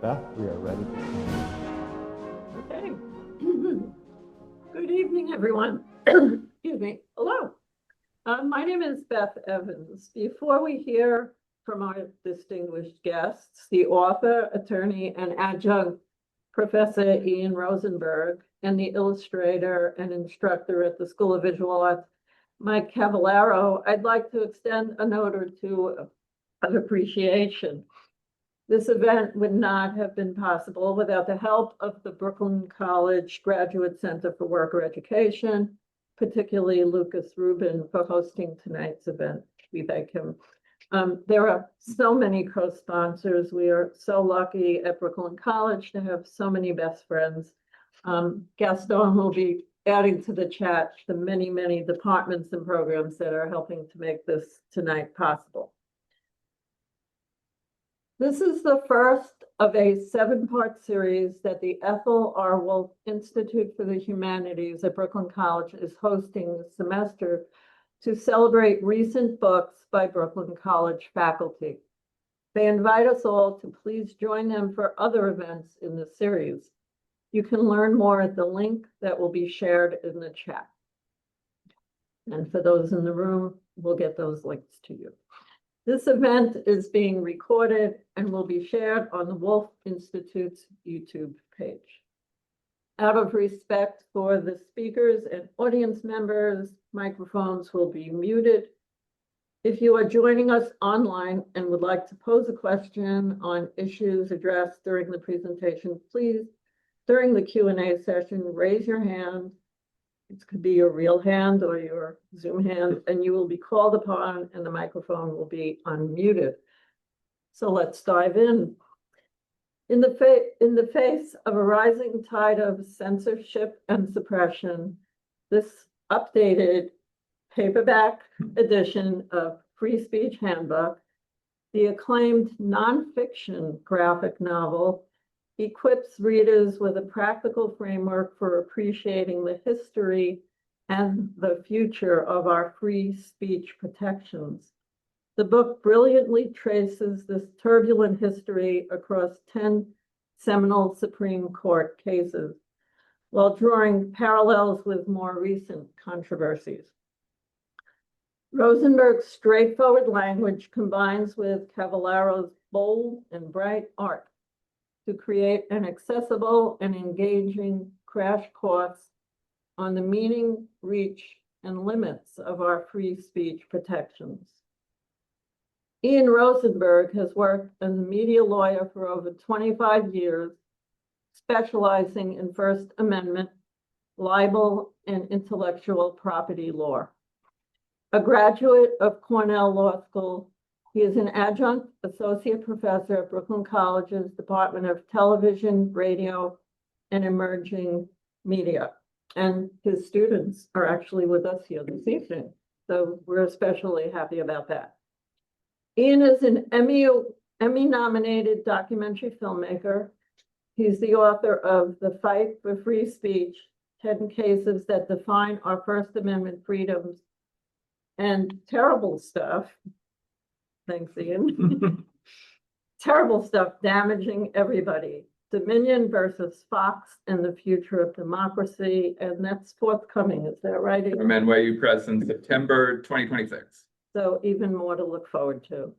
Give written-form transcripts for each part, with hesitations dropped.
Beth, we are ready to begin. Okay. Good evening, everyone. Excuse me. Hello. My name is Beth Evans. Before we hear from our distinguished guests, the author, attorney, and adjunct Professor Ian Rosenberg, and the illustrator and instructor at the School of Visual Arts, Mike Cavallaro, I'd like to extend a note or two of appreciation. This event would not have been possible without the help of the Brooklyn College Graduate Center for Worker Education, particularly Lucas Rubin, for hosting tonight's event. We thank him. There are so many co-sponsors. We are so lucky at Brooklyn College to have so many best friends. Gaston will be adding to the chat the many, many departments and programs that are helping to make this tonight possible. This is the first of a 7-part series that the Ethel R. Wolf Institute for the Humanities at Brooklyn College is hosting this semester to celebrate recent books by Brooklyn College faculty. They invite us all to please join them for other events in the series. You can learn more at the link that will be shared in the chat. And for those in the room, we'll get those links to you. This event is being recorded and will be shared on the Wolf Institute's YouTube page. Out of respect for the speakers and audience members, microphones will be muted. If you are joining us online and would like to pose a question on issues addressed during the presentation, please, during the Q&A session, raise your hand. It could be your real hand or your Zoom hand, and you will be called upon and the microphone will be unmuted. So let's dive in. In the face of a rising tide of censorship and suppression, this updated paperback edition of Free Speech Handbook, the acclaimed nonfiction graphic novel, equips readers with a practical framework for appreciating the history and the future of our free speech protections. The book brilliantly traces this turbulent history across 10 seminal Supreme Court cases, while drawing parallels with more recent controversies. Rosenberg's straightforward language combines with Cavallaro's bold and bright art to create an accessible and engaging crash course on the meaning, reach, and limits of our free speech protections. Ian Rosenberg has worked as a media lawyer for over 25 years, specializing in First Amendment, libel, and intellectual property law. A graduate of Cornell Law School, he is an adjunct associate professor at Brooklyn College's Department of Television, Radio, and Emerging Media. And his students are actually with us here this evening. So we're especially happy about that. Ian is an Emmy-nominated documentary filmmaker. He's the author of The Fight for Free Speech, 10 Cases That Define Our First Amendment Freedoms, and Terrible Stuff. Thanks, Ian. Terrible Stuff, Damaging Everybody. Dominion versus Fox and the Future of Democracy. And that's forthcoming, is that right, Ian? NYU Press in September 2026. So even more to look forward to.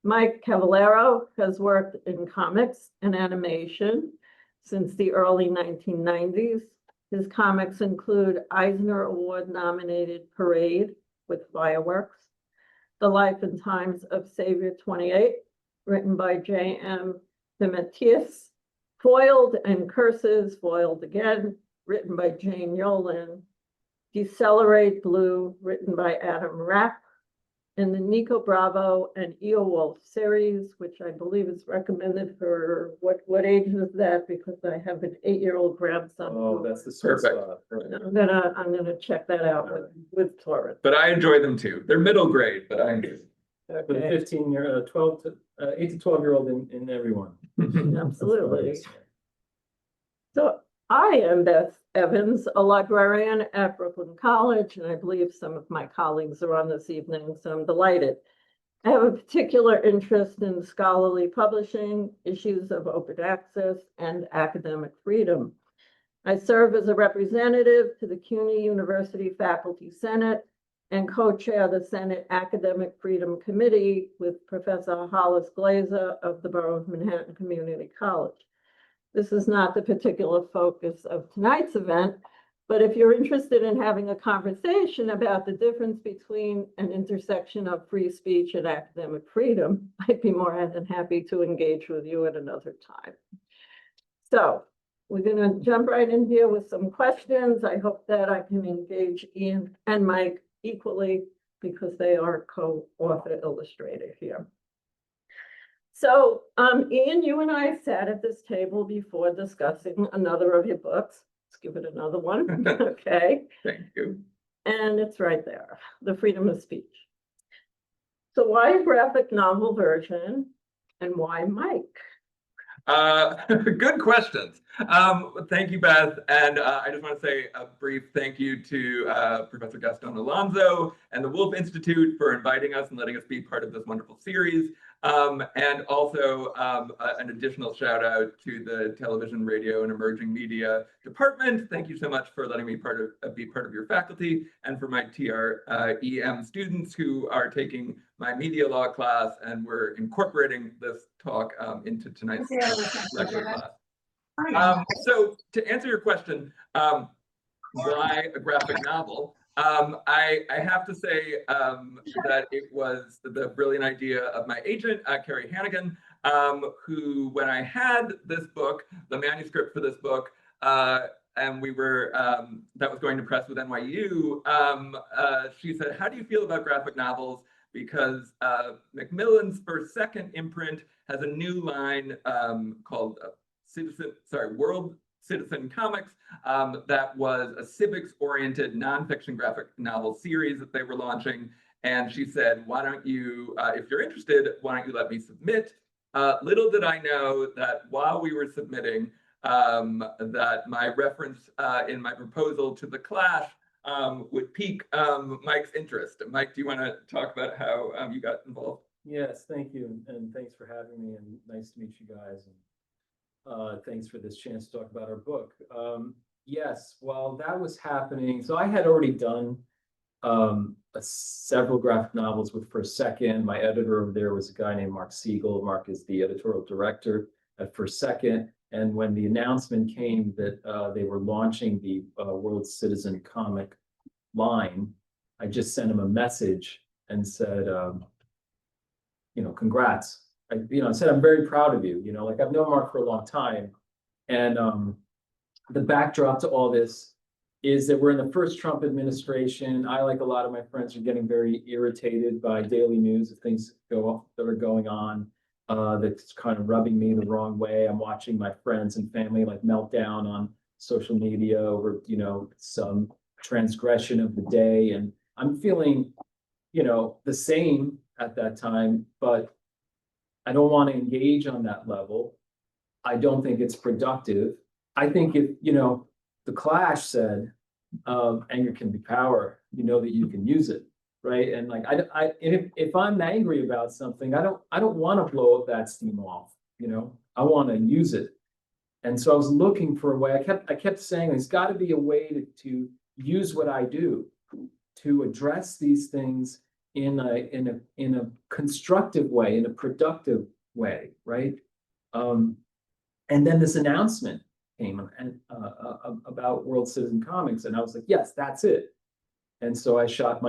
Mike Cavallaro has worked in comics and animation since the early 1990s. His comics include Eisner Award-nominated Parade with Fireworks, The Life and Times of Savior 28, written by J.M. Demetrius, Foiled and Curses, Foiled Again, written by Jane Yolen, Decelerate Blue, written by Adam Rapp, and the Nico Bravo and Eowulf series, which I believe is recommended for what age is that? Because I have an 8-year-old grandson. Oh, that's the sweet Perfect. spot. Right. I'm gonna check that out with Torrent. But I enjoy them too. They're middle grade, but I enjoy them. With a 15-year, 12 to 8 to 12-year-old in everyone. Absolutely. So I am Beth Evans, a librarian at Brooklyn College, and I believe some of my colleagues are on this evening, so I'm delighted. I have a particular interest in scholarly publishing, issues of open access, and academic freedom. I serve as a representative to the CUNY University Faculty Senate and co-chair the Senate Academic Freedom Committee with Professor Hollis Glazer of the Borough of Manhattan Community College. This is not the particular focus of tonight's event, but if you're interested in having a conversation about the difference between an intersection of free speech and academic freedom, I'd be more than happy to engage with you at another time. So we're going to jump right in here with some questions. I hope that I can engage Ian and Mike equally because they are co-author illustrator here. So, Ian, you and I sat at this table before discussing another of your books. Let's give it another one. Okay. Thank you. And it's right there, The Freedom of Speech. So why a graphic novel version and why Mike? Good questions. Thank you, Beth. And I just want to say a brief thank you to Professor Gaston Alonso and the Wolf Institute for inviting us and letting us be part of this wonderful series. And also an additional shout out to the Television, Radio, and Emerging Media Department. Thank you so much for letting me be part of your faculty, and for my TREM students who are taking my media law class, and we're incorporating this talk into tonight's lecture class. So to answer your question, why a graphic novel? I have to say that it was the brilliant idea of my agent, Carrie Hannigan, who, when I had this book, the manuscript for this book, and we were, that was going to press with NYU, she said, how do you feel about graphic novels? Because Macmillan's first second imprint has a new line called World Citizen Comics, that was a civics-oriented nonfiction graphic novel series that they were launching. And she said, why don't you, if you're interested, why don't you let me submit? Little did I know that while we were submitting, that my reference in my proposal to the Clash would pique Mike's interest. Mike, do you want to talk about how you got involved? Yes, thank you, and thanks for having me, and nice to meet you guys. And thanks for this chance to talk about our book. Yes, while that was happening, so I had already done several graphic novels with First Second. My editor over there was a guy named Mark Siegel. Mark is the editorial director at First Second. And when the announcement came that they were launching the World Citizen comic line, I just sent him a message and said, congrats. I said, I'm very proud of you. Like, I've known Mark for a long time. And the backdrop to all this is that we're in the first Trump administration. I, like a lot of my friends, are getting very irritated by daily news of things that are going on. That's kind of rubbing me the wrong way. I'm watching my friends and family like melt down on social media over, some transgression of the day. And I'm feeling, the same at that time, but I don't want to engage on that level. I don't think it's productive. I think if, the Clash said, anger can be power, that you can use it. Right. And like, if I'm angry about something, I don't want to blow that steam off, I want to use it. And so I was looking for a way. I kept saying there's got to be a way to use what I do to address these things in a constructive way, in a productive way. Right. And then this announcement came about World Citizen Comics. And I was like, yes, that's it. And so I shot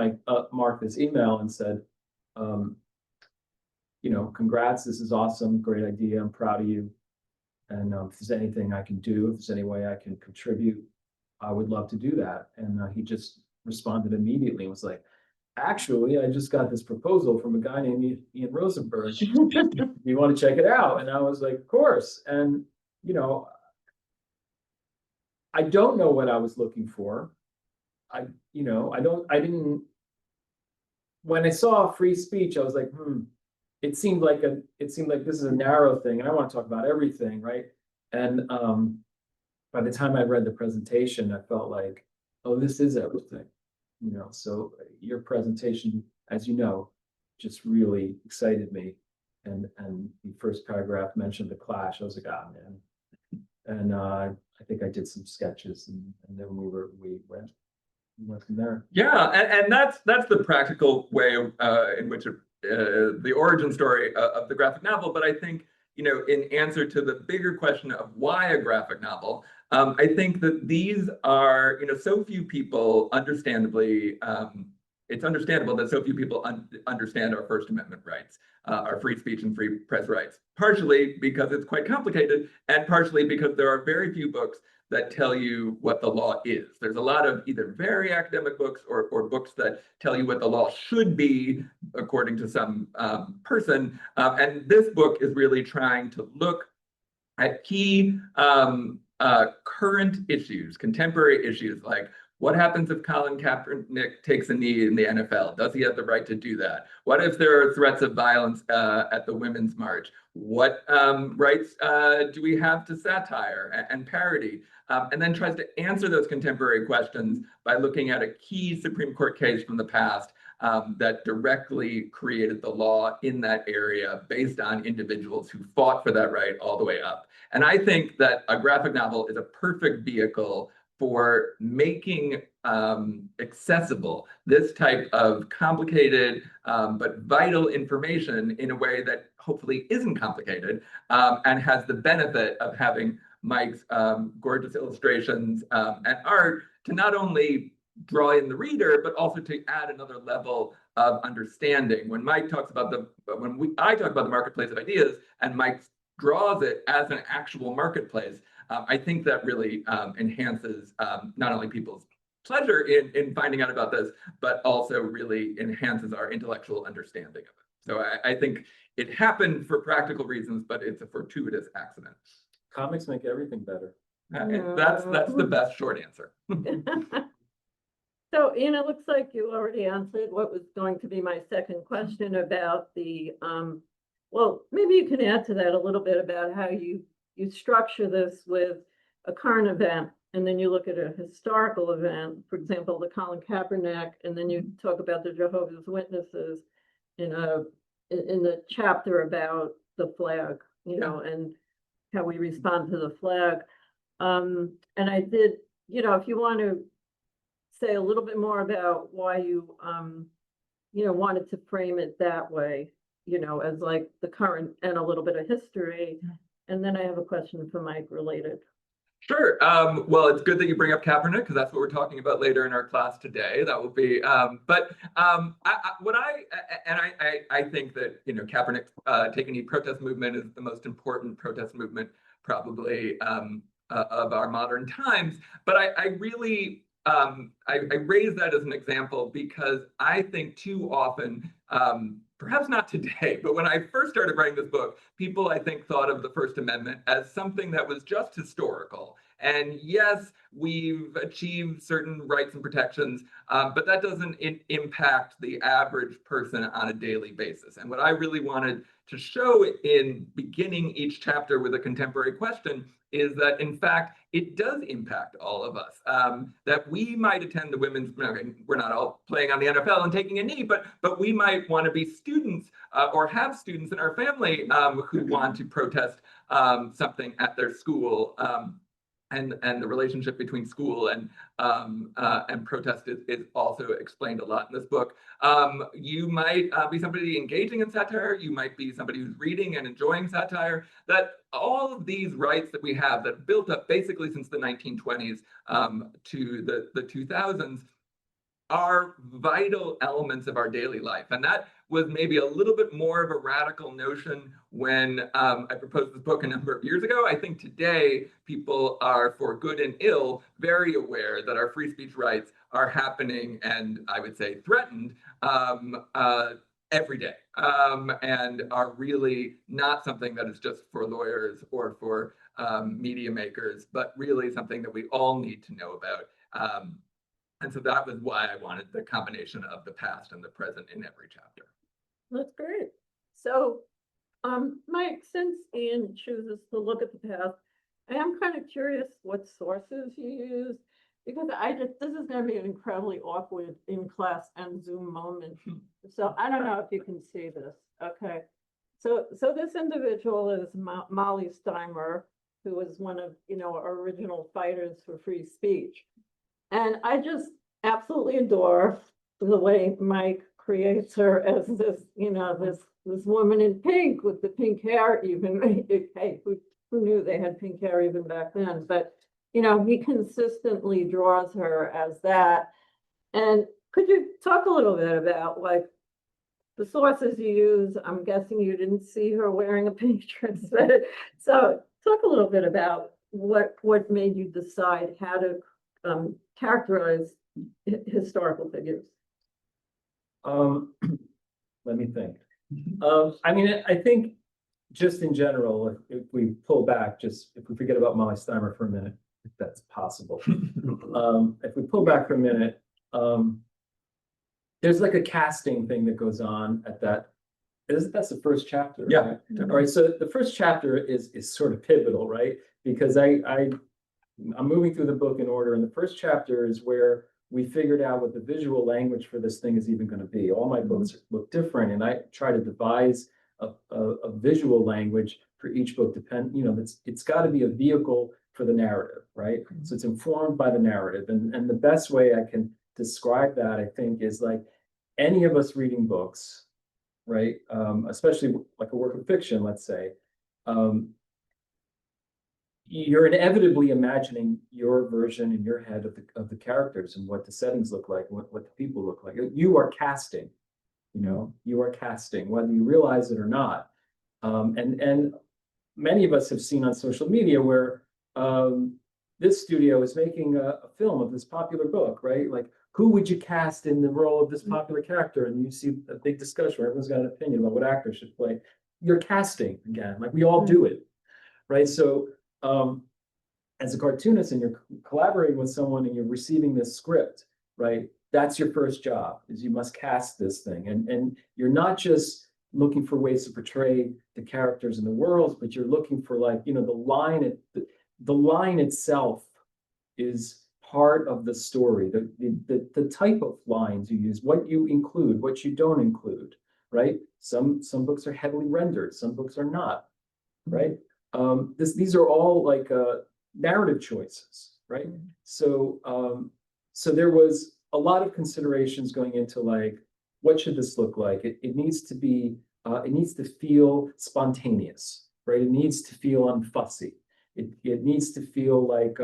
Mark this email and said, congrats, this is awesome, great idea, I'm proud of you. And if there's anything I can do, if there's any way I can contribute, I would love to do that. And he just responded immediately and was like, actually, I just got this proposal from a guy named Ian Rosenberg. You want to check it out? And I was like, of course. And, I don't know what I was looking for. When I saw free speech, I was like, it seemed like this is a narrow thing, and I want to talk about everything, right? And by the time I read the presentation, I felt like, oh, this is everything, So your presentation, as you know, just really excited me. And the first paragraph mentioned the Clash. I was like, ah, man. And I think I did some sketches, and then we went from there. Yeah, and that's the practical way in which the origin story of the graphic novel. But I think, you know, in answer to the bigger question of why a graphic novel, I think that these are, you know, so few people, understandably, it's understandable that so few people understand our First Amendment rights, our free speech and free press rights, partially because it's quite complicated, and partially because there are very few books that tell you what the law is. There's a lot of either very academic books or books that tell you what the law should be according to some person. And this book is really trying to look at key current issues, contemporary issues, like what happens if Colin Kaepernick takes a knee in the NFL? Does he have the right to do that? What if there are threats of violence at the Women's March? What rights do we have to satire and parody? And then tries to answer those contemporary questions by looking at a key Supreme Court case from the past that directly created the law in that area based on individuals who fought for that right all the way up. And I think that a graphic novel is a perfect vehicle for making accessible this type of complicated but vital information in a way that hopefully isn't complicated and has the benefit of having Mike's gorgeous illustrations and art to not only draw in the reader, but also to add another level of understanding. When Mike talks about I talk about the marketplace of ideas, and Mike draws it as an actual marketplace, I think that really enhances not only people's pleasure in finding out about this, but also really enhances our intellectual understanding of it. So I think it happened for practical reasons, but it's a fortuitous accident. Comics make everything better. That's the best short answer. So, Ian, it looks like you already answered what was going to be my second question about the, well, maybe you can add to that a little bit about how you structure this with a current event, and then you look at a historical event, for example, the Colin Kaepernick, and then you talk about the Jehovah's Witnesses in the chapter about the flag, you know, and how we respond to the flag. And I did, you know, if you want to say a little bit more about why you, you know, wanted to frame it that way, you know, as like the current and a little bit of history. And then I have a question for Mike related. Sure. Well, it's good that you bring up Kaepernick, because that's what we're talking about later in our class today. That will be, I think that, you know, Kaepernick Take a Knee protest movement is the most important protest movement probably of our modern times. But I really, I raise that as an example because I think too often, perhaps not today, but when I first started writing this book, people, I think, thought of the First Amendment as something that was just historical. And yes, we've achieved certain rights and protections, but that doesn't impact the average person on a daily basis. And what I really wanted to show in beginning each chapter with a contemporary question is that, in fact, it does impact all of us. That we might attend the women's, we're not all playing on the NFL and taking a knee, but we might want to be students or have students in our family who want to protest something at their school. And the relationship between school and protest is also explained a lot in this book. You might be somebody engaging in satire. You might be somebody who's reading and enjoying satire. That all of these rights that we have that built up basically since the 1920s to the 2000s are vital elements of our daily life. And that was maybe a little bit more of a radical notion when I proposed this book a number of years ago. I think today people are, for good and ill, very aware that our free speech rights are happening and, I would say, threatened every day, and are really not something that is just for lawyers or for media makers, but really something that we all need to know about. And so that was why I wanted the combination of the past and the present in every chapter. That's great. So, Mike, since Ian chooses to look at the past, I am kind of curious what sources you use because this is gonna be an incredibly awkward in-class and Zoom moment. So I don't know if you can see this, okay? So this individual is Molly Steimer, who was one of, our original fighters for free speech. And I just absolutely adore the way Mike creates her as this, this woman in pink with the pink hair even. Hey, who knew they had pink hair even back then? But, he consistently draws her as that. And could you talk a little bit about like the sources you use? I'm guessing you didn't see her wearing a pink dress, but so talk a little bit about what made you decide how to characterize historical figures. Let me think. I mean, I think just in general, if we pull back, if we forget about Molly Steimer for a minute, if that's possible. If we pull back for a minute, there's like a casting thing that goes on at that. That's the first chapter. Yeah. Right? All right. So the first chapter is sort of pivotal, right? Because I'm moving through the book in order, and the first chapter is where we figured out what the visual language for this thing is even going to be. All my books look different, and I try to devise a visual language for each book. It's got to be a vehicle for the narrative, right? So it's informed by the narrative, and the best way I can describe that, I think, is like any of us reading books, right? Especially like a work of fiction, let's say. You're inevitably imagining your version in your head of the characters and what the settings look like, what the people look like. You are casting, you are casting, whether you realize it or not. And many of us have seen on social media where this studio is making a film of this popular book, right? Like, who would you cast in the role of this popular character? And you see a big discussion where everyone's got an opinion about what actor should play. You're casting again, like we all do it, right? So as a cartoonist and you're collaborating with someone and you're receiving this script, right? That's your first job, is you must cast this thing. And you're not just looking for ways to portray the characters and the worlds, but you're looking for like, the line itself is part of the story, the type of lines you use, what you include, what you don't include, right? Some books are heavily rendered, some books are not, right? These are all like narrative choices, right? So there was a lot of considerations going into like, what should this look like? It needs to be, it needs to feel spontaneous, right? It needs to feel unfussy. It needs to feel like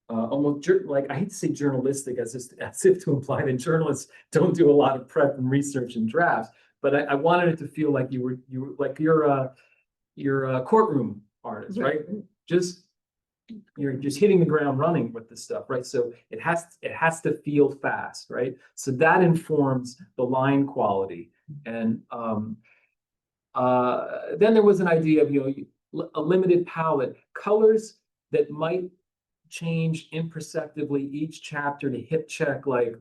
almost like, I hate to say journalistic as if to imply that journalists don't do a lot of prep and research and drafts, but I wanted it to feel like you were like you're a courtroom artist, right? You're just hitting the ground running with this stuff, right? So it has to feel fast, right? So that informs the line quality. And then there was an idea of a limited palette, colors that might change imperceptibly each chapter to hip check. Like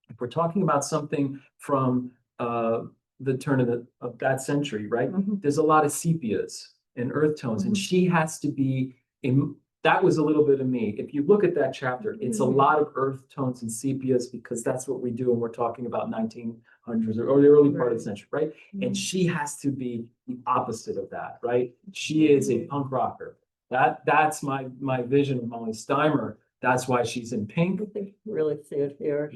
if we're talking about something from the turn of that century, right? There's a lot of sepias and earth tones, and she has to be in. That was a little bit of me. If you look at that chapter, it's a lot of earth tones and sepias because that's what we do when we're talking about 1900s or the early part of the century, right? And she has to be the opposite of that, right? She is a punk rocker. That's my vision of Molly Steimer. That's why she's in pink. I think you really see it here.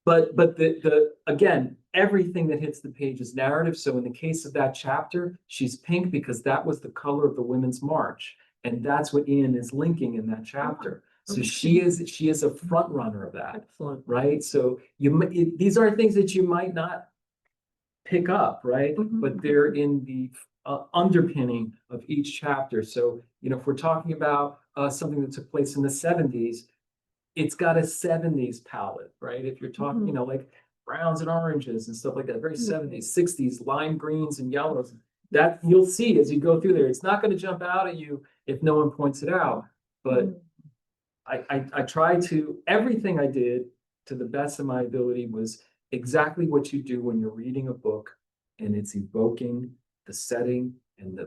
But the again, everything that hits the page is narrative. So in the case of that chapter, she's pink because that was the color of the Women's March. And that's what Ian is linking in that chapter. So she is a front runner of that. Excellent. Right? So these are things that you might not pick up, right? But they're in the underpinning of each chapter. So, if we're talking about something that took place in the 70s, it's got a 70s palette, right? If you're talking, like browns and oranges and stuff like that, very 70s, 60s, lime greens and yellows, that you'll see as you go through there. It's not going to jump out at you if no one points it out. But I try to, everything I did to the best of my ability was exactly what you do when you're reading a book and it's evoking the setting and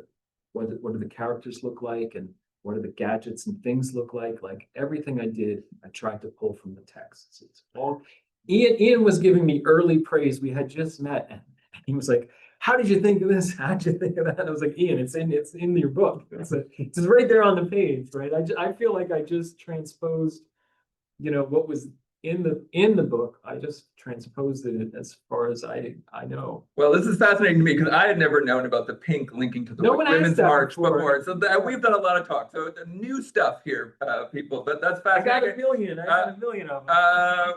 what do the characters look like and What do the gadgets and things look like? Like everything I did, I tried to pull from the text. It's all, Ian was giving me early praise. We had just met and he was like, how did you think of this? How did you think of that? And I was like, Ian, it's in your book. It's right there on the page, right? I feel like I just transposed, what was in the book. I just transposed it as far as I know. Well, this is fascinating to me because I had never known about the pink linking to the No one asked Women's that March before. before. So we've done a lot of talk. So the new stuff here, people, but that's I got fascinating. a million. I got a million of them.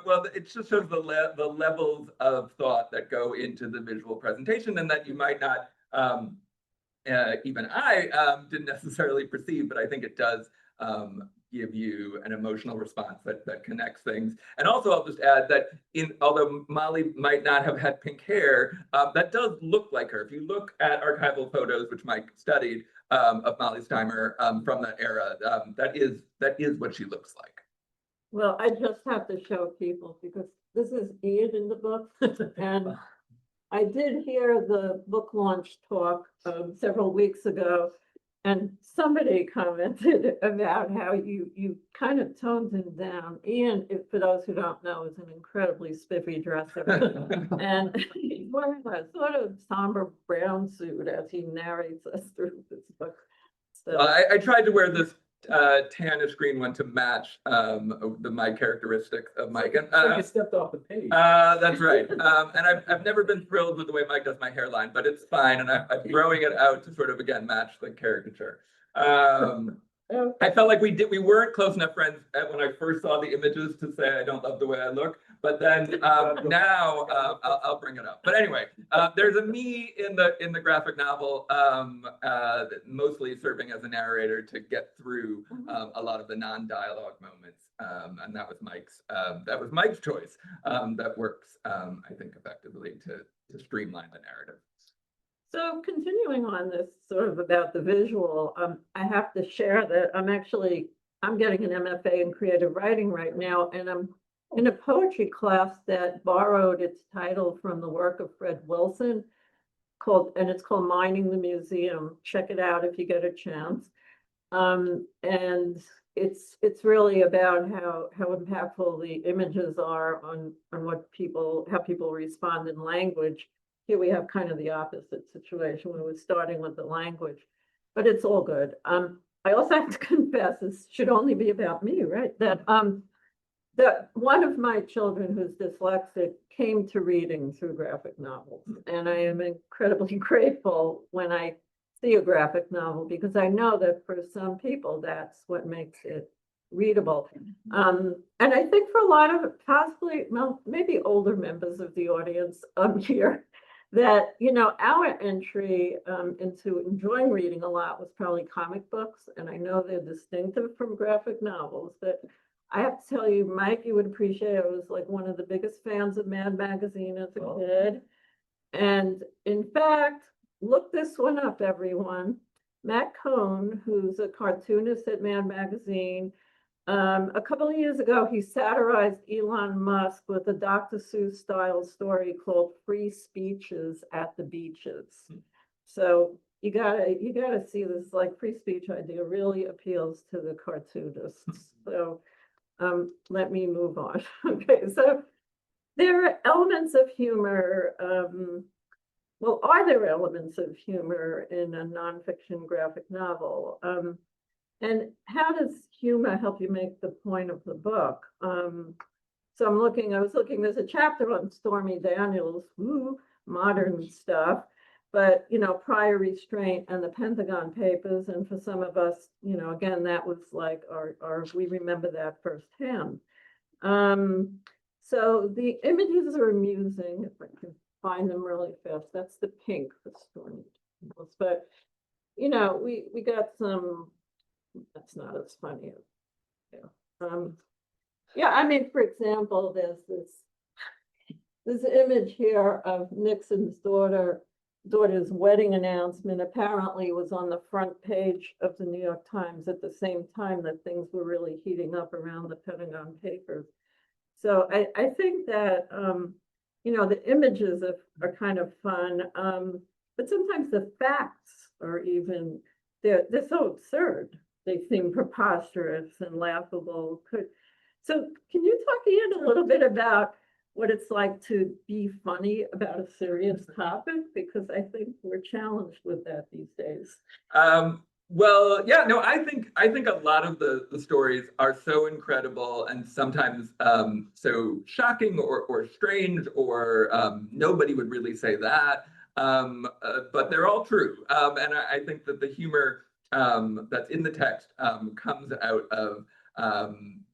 Well, it just shows the levels of thought that go into the visual presentation and that you might not, even I didn't necessarily perceive, but I think it does give you an emotional response that connects things. And also I'll just add that although Molly might not have had pink hair, that does look like her. If you look at archival photos, which Mike studied, of Molly Steimer from that era, that is what she looks like. Well, I just have to show people because this is Ian in the book. And I did hear the book launch talk several weeks ago. And somebody commented about how you kind of toned him down. Ian, for those who don't know, is an incredibly spiffy dresser. And he's wearing a sort of somber brown suit as he narrates us through this book. So I tried to wear this tannish green one to match my characteristics of Mike. And, So you stepped off the page. that's right. And I've never been thrilled with the way Mike does my hairline, but it's fine. And I'm growing it out to sort of, again, match the caricature. I felt like we weren't close enough friends when I first saw the images to say I don't love the way I look. But then now I'll bring it up. But anyway, there's a me in the graphic novel, mostly serving as a narrator to get through a lot of the non-dialogue moments, and that was Mike's choice. That works, I think, effectively to streamline the narrative. So continuing on this sort of about the visual, I have to share that I'm getting an MFA in creative writing right now, and I'm in a poetry class that borrowed its title from the work of Fred Wilson, it's called Mining the Museum. Check it out if you get a chance. And it's really about how impactful the images are on how people respond in language. Here we have kind of the opposite situation when we're starting with the language, but it's all good. I also have to confess, this should only be about me, right? That one of my children who's dyslexic came to reading through graphic novels, and I am incredibly grateful when I see a graphic novel because I know that for some people that's what makes it readable. And I think for a lot of possibly, well, maybe older members of the audience here, that, our entry into enjoying reading a lot was probably comic books. And I know they're distinctive from graphic novels, but I have to tell you, Mike, you would appreciate, I was like one of the biggest fans of Mad Magazine as a kid. And in fact, look this one up, everyone. Matt Cohn, who's a cartoonist at Mad Magazine, a couple of years ago, he satirized Elon Musk with a Dr. Seuss style story called Free Speeches at the Beaches. So you gotta see this, like, free speech idea really appeals to the cartoonists. So let me move on. Okay, so there are elements of humor. Well, are there elements of humor in a nonfiction graphic novel? And how does humor help you make the point of the book? So I was looking, there's a chapter on Stormy Daniels, modern stuff, but, prior restraint and the Pentagon Papers. And for some of us, again, that was like, we remember that firsthand. So the images are amusing, if I can find them really fast. That's the pink for Stormy Daniels. But, we got some, that's not as funny. For example, there's this image here of Nixon's daughter's wedding announcement. Apparently was on the front page of the New York Times at the same time that things were really heating up around the Pentagon Papers. So I think that the images are kind of fun, but sometimes the facts are even they're so absurd. they seem preposterous and laughable. So can you talk Ian a little bit about what it's like to be funny about a serious topic? Because I think we're challenged with that these days. Well, yeah, no, I think a lot of the stories are so incredible and sometimes so shocking or strange or nobody would really say that. But they're all true. And I think that the humor that's in the text comes out of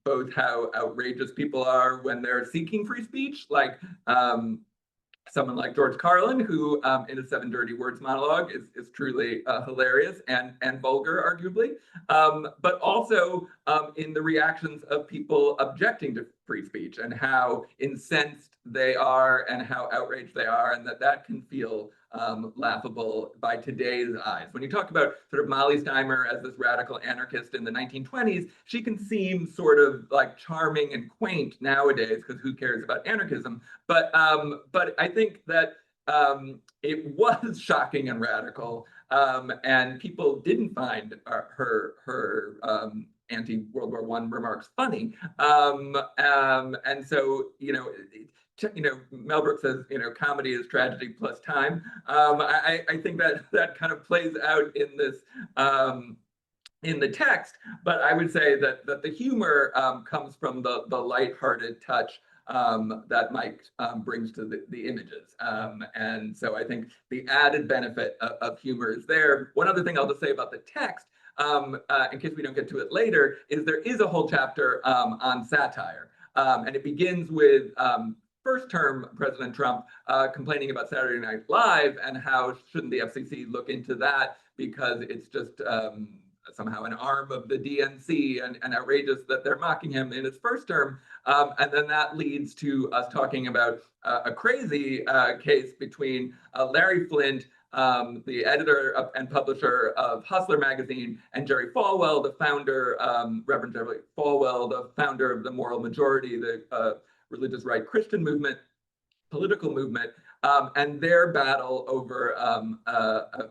both how outrageous people are when they're seeking free speech, like someone like George Carlin, who in a Seven Dirty Words monologue is truly hilarious and vulgar, arguably, but also in the reactions of people objecting to free speech and how incensed they are and how outraged they are, and that can feel laughable by today's eyes. When you talk about sort of Molly Steimer as this radical anarchist in the 1920s, she can seem sort of like charming and quaint nowadays because who cares about anarchism? But I think that it was shocking and radical, and people didn't find her anti-World War I remarks funny. And so, Mel Brooks says, comedy is tragedy plus time. I think that kind of plays out in this in the text, but I would say that the humor comes from the lighthearted touch that Mike brings to the images. And so I think the added benefit of humor is there. One other thing I'll just say about the text, in case we don't get to it later, is there is a whole chapter on satire. And it begins with first term President Trump complaining about Saturday Night Live and how shouldn't the FCC look into that because it's just somehow an arm of the DNC and outrageous that they're mocking him in his first term. And then that leads to us talking about a crazy case between Larry Flynt, the editor and publisher of Hustler magazine, and Jerry Falwell, the founder, Reverend Jerry Falwell, the founder of the Moral Majority, the religious right Christian movement, political movement, and their battle over a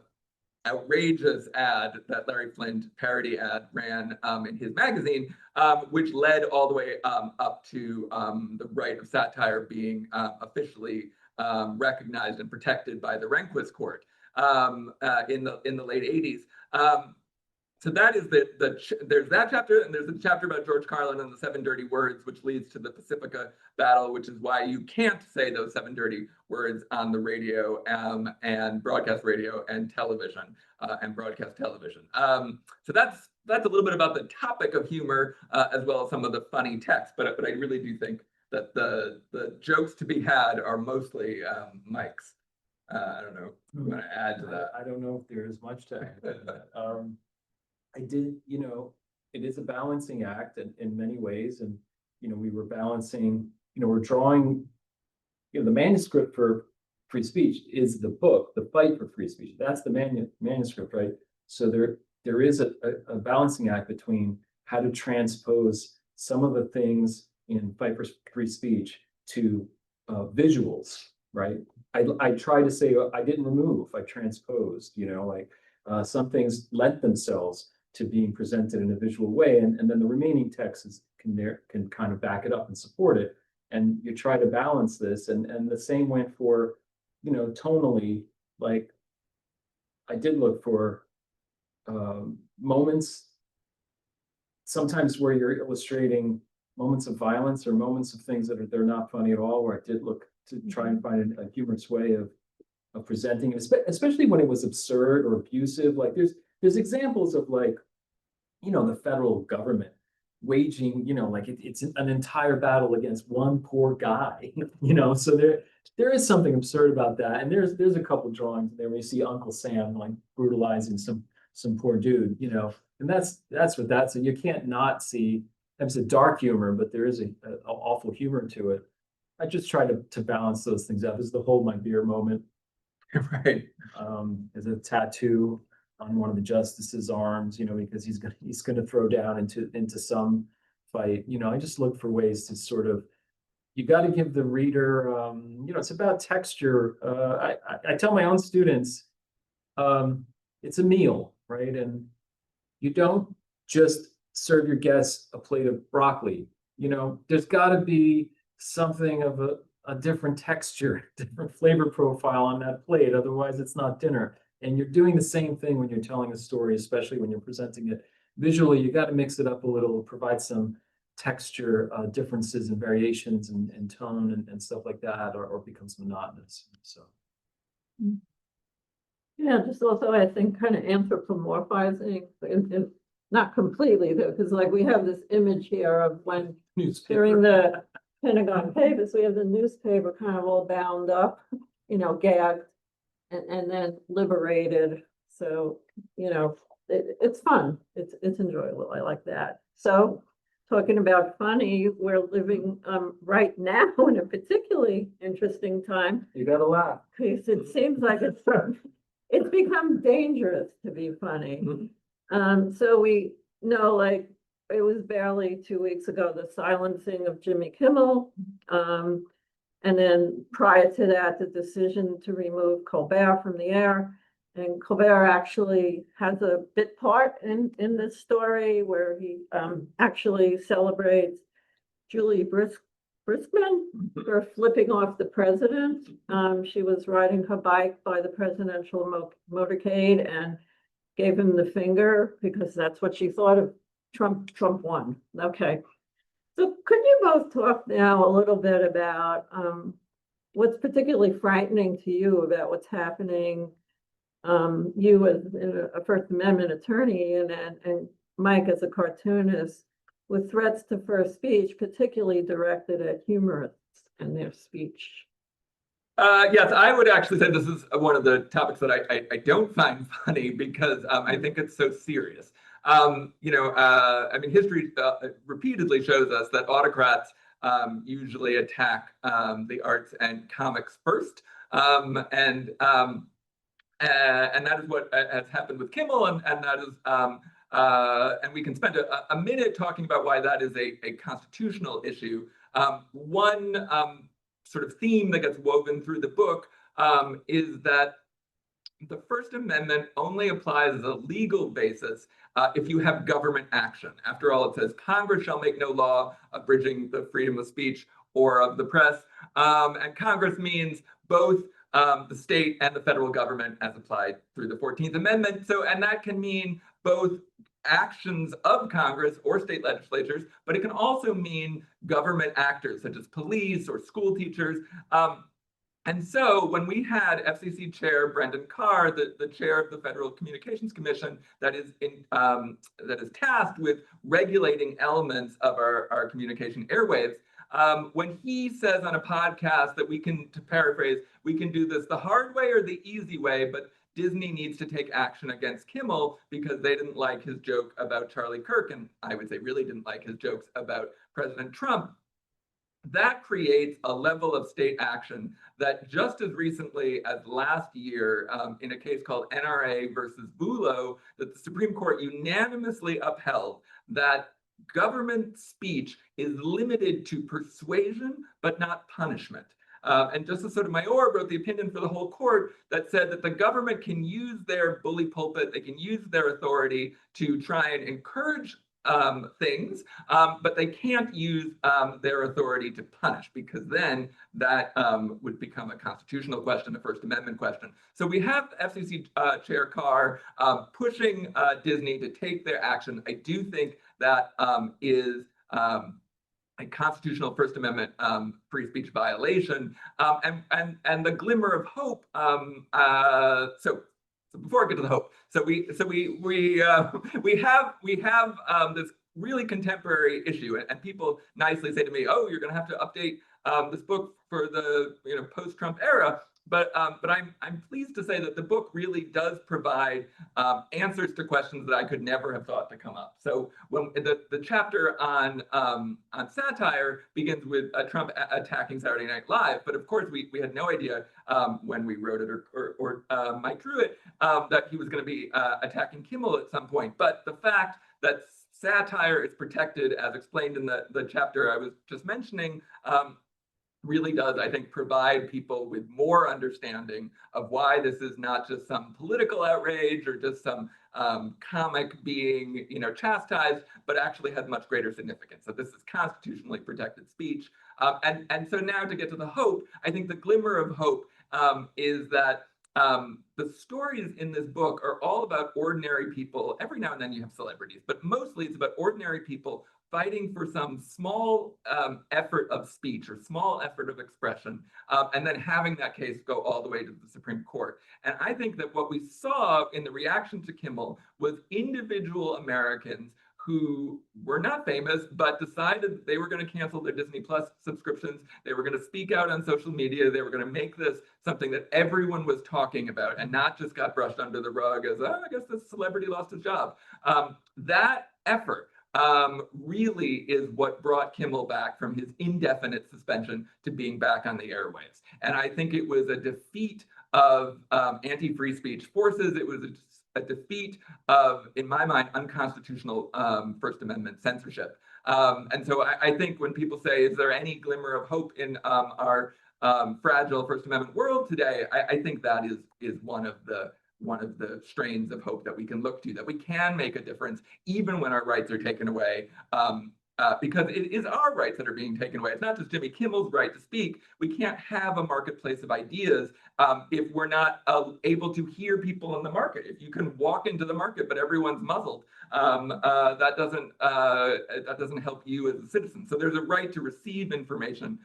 outrageous ad that Larry Flynt, parody ad, ran in his magazine, which led all the way up to the right of satire being officially recognized and protected by the Rehnquist court in the late 80s. So that is there's that chapter, and there's a chapter about George Carlin and the Seven Dirty Words, which leads to the Pacifica battle, which is why you can't say those seven dirty words on the radio and broadcast radio and television and broadcast television. So that's a little bit about the topic of humor as well as some of the funny text. But I really do think that the jokes to be had are mostly Mike's. I don't know if you want to add to that. I don't know if there is much to add to that. I did, it is a balancing act in many ways. And, we were balancing, we're drawing, the manuscript for free speech is the book, The Fight for Free Speech. That's the manuscript, right? So there is a balancing act between how to transpose some of the things in Fight for Free Speech to visuals, right? I try to say, I didn't remove, I transposed, some things lent themselves to being presented in a visual way, and then the remaining texts can kind of back it up and support it. And you try to balance this, and the same went for, tonally, like I did look for moments, sometimes where you're illustrating moments of violence or moments of things that they're not funny at all, where I did look to try and find a humorous way of presenting it, especially when it was absurd or abusive. Like there's examples of the federal government waging, it's an entire battle against one poor guy, so there is something absurd about that. And there's a couple drawings there where you see Uncle Sam like brutalizing some poor dude, and that's what that's, so you can't not see, it's a dark humor, but there is a awful humor to it. I just try to balance those things out. This is the hold my beer moment. Right. There's a tattoo on one of the justices' arms, because he's gonna throw down into some fight. I just look for ways to sort of, you got to give the reader, it's about texture. I tell my own students, it's a meal, right? And you don't just serve your guests a plate of broccoli. You know, there's got to be something of a different texture, different flavor profile on that plate. Otherwise, it's not dinner. And you're doing the same thing when you're telling a story, especially when you're presenting it visually. You got to mix it up a little, provide some texture differences and variations and tone and stuff like that, or becomes monotonous. So. Yeah, just also, I think, kind of anthropomorphizing, not completely though, because like we have this image here of when during the Pentagon Papers, we have the newspaper kind of all bound up, you know, gagged and then liberated. So, you know, it's fun. It's enjoyable. I like that. So talking about funny, we're living right now in a particularly interesting time. You gotta laugh. Because it seems like it's become dangerous to be funny. So we know, like, it was barely 2 weeks ago, the silencing of Jimmy Kimmel. And then prior to that, the decision to remove Colbert from the air. And Colbert actually has a bit part in this story where he actually celebrates Julie Briskman for flipping off the president. She was riding her bike by the presidential motorcade and gave him the finger because that's what she thought of Trump. Trump won. Okay. So could you both talk now a little bit about what's particularly frightening to you about what's happening? You as a First Amendment attorney and Mike as a cartoonist, with threats to first speech, particularly directed at humorists and their speech. Yes, I would actually say this is one of the topics that I don't find funny because I think it's so serious. You know, I mean, history repeatedly shows us that autocrats usually attack the arts and comics first, and that is what has happened with Kimmel, and that is. And we can spend a minute talking about why that is a constitutional issue. One sort of theme that gets woven through the book is that the First Amendment only applies as a legal basis if you have government action. After all, it says Congress shall make no law abridging the freedom of speech or of the press. And Congress means both the state and the federal government as applied through the 14th Amendment. So, and that can mean both actions of Congress or state legislatures, but it can also mean government actors such as police or school teachers. And so when we had FCC Chair Brendan Carr, the chair of the Federal Communications Commission that is tasked with regulating elements of our communication airwaves, when he says on a podcast that we can, to paraphrase, we can do this the hard way or the easy way, but Disney needs to take action against Kimmel because they didn't like his joke about Charlie Kirk, and I would say really didn't like his jokes about President Trump. That creates a level of state action that just as recently as last year, in a case called NRA versus Bulow, that the Supreme Court unanimously upheld that government speech is limited to persuasion, but not punishment. And Justice Sotomayor wrote the opinion for the whole court that said that the government can use their bully pulpit, they can use their authority to try and encourage things, but they can't use their authority to punish, because then that would become a constitutional question, a First Amendment question. So we have FCC Chair Carr pushing Disney to take their action. I do think that is a constitutional First Amendment free speech violation, and the glimmer of hope. So before I get to the hope, we have this really contemporary issue, and people nicely say to me, "Oh, you're going to have to update this book for the post-Trump era." But I'm pleased to say that the book really does provide answers to questions that I could never have thought to come up. So when the chapter on satire begins with Trump attacking Saturday Night Live, but of course we had no idea when we wrote it or Mike drew it that he was going to be attacking Kimmel at some point. But the fact that satire is protected, as explained in the chapter I was just mentioning, really does, I think, provide people with more understanding of why this is not just some political outrage or just some comic being, chastised, but actually has much greater significance. So this is constitutionally protected speech. And so now to get to the hope, I think the glimmer of hope is that the stories in this book are all about ordinary people. Every now and then you have celebrities, but mostly it's about ordinary people fighting for some small effort of speech or small effort of expression, and then having that case go all the way to the Supreme Court. And I think that what we saw in the reaction to Kimmel was individual Americans who were not famous, but decided that they were going to cancel their Disney Plus subscriptions. They were going to speak out on social media. They were going to make this something that everyone was talking about and not just got brushed under the rug as, oh, I guess this celebrity lost his job. That effort really is what brought Kimmel back from his indefinite suspension to being back on the airwaves. And I think it was a defeat of anti-free speech forces. It was a defeat of, in my mind, unconstitutional First Amendment censorship. And so I think when people say, is there any glimmer of hope in our fragile First Amendment world today, I think that is one of the strains of hope that we can look to, that we can make a difference even when our rights are taken away, because it is our rights that are being taken away. It's not just Jimmy Kimmel's right to speak. We can't have a marketplace of ideas if we're not able to hear people in the market. If you can walk into the market, but everyone's muzzled, that doesn't help you as a citizen. So there's a right to receive information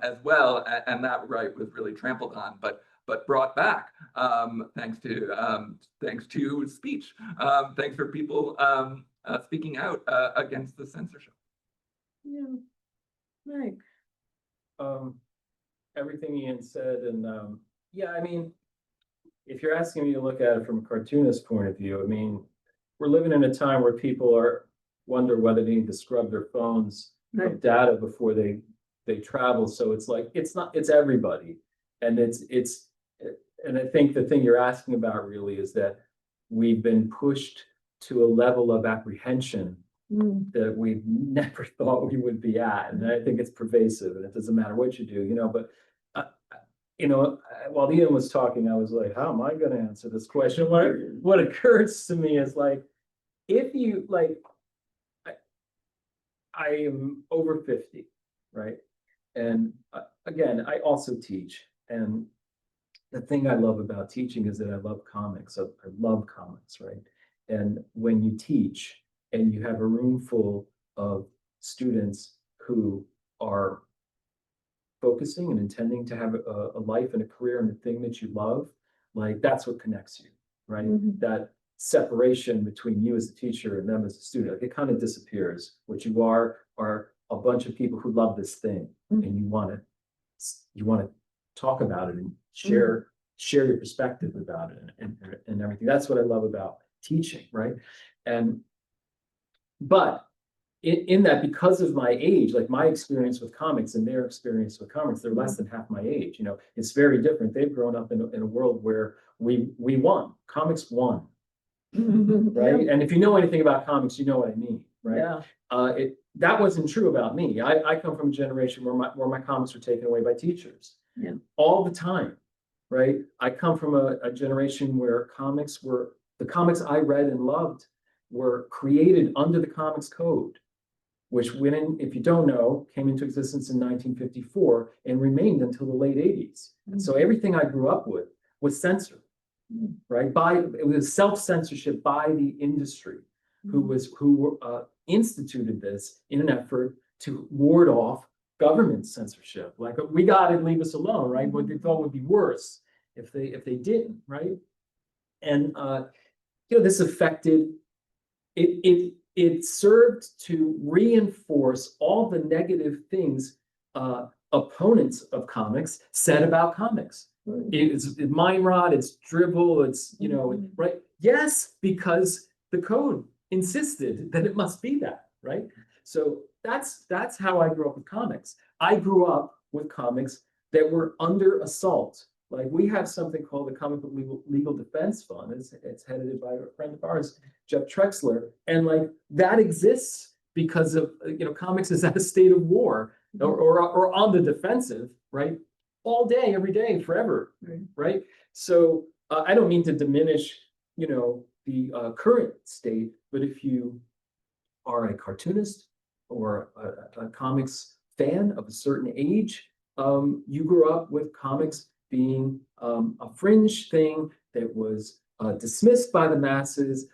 as well, and that right was really trampled on, but brought back thanks to speech. Thanks for people speaking out against the censorship. Yeah, Mike. Everything Ian said, and yeah, I mean, if you're asking me to look at it from a cartoonist point of view, I mean, we're living in a time where people wonder whether they need to scrub their phones of data before they travel. So it's like it's everybody, and and I think the thing you're asking about really is that we've been pushed to a level of apprehension that we've never thought we would be at. And I think it's pervasive, and it doesn't matter what you do, but, while Ian was talking, I was like, how am I going to answer this question? What occurs to me is like, if you I am over 50, right? And again, I also teach. And the thing I love about teaching is that I love comics. I love comics, right? And when you teach, and you have a room full of students who are focusing and intending to have a life and a career in the thing that you love, like that's what connects you, right? That separation between you as a teacher and them as a student, like it kind of disappears. What you are a bunch of people who love this thing, and you want to talk about it and share your perspective about it and everything. That's what I love about teaching, right? But in that, because of my age, like my experience with comics and their experience with comics, they're less than half my age. It's very different. They've grown up in a world where we won. Comics won, right? And if you know anything about comics, you know what I mean, right? Yeah. That wasn't true about me. I come from a generation where my comics were taken away by teachers, all the time, right? I come from a generation where the comics I read and loved were created under the Comics Code, which if you don't know, came into existence in 1954 and remained until the late 80s. So everything I grew up with was censored, right? It was self-censorship by the industry, who instituted this in an effort to ward off government censorship. Like, we got it, leave us alone, right? What they thought would be worse if they didn't, right? And this affected. It served to reinforce all the negative things opponents of comics said about comics. It's mind rot, it's dribble, it's right? Yes, because the code insisted that it must be that, right? So that's how I grew up with comics. I grew up with comics that were under assault. Like, we have something called the Comic Book Legal Defense Fund. It's headed by a friend of ours, Jeff Trexler, and like that exists because of comics is at a state of war or on the defensive, right? All day, every day, forever, right? So I don't mean to diminish the current state, but if you are a cartoonist or a comics fan of a certain age, you grew up with comics being a fringe thing that was dismissed by the masses,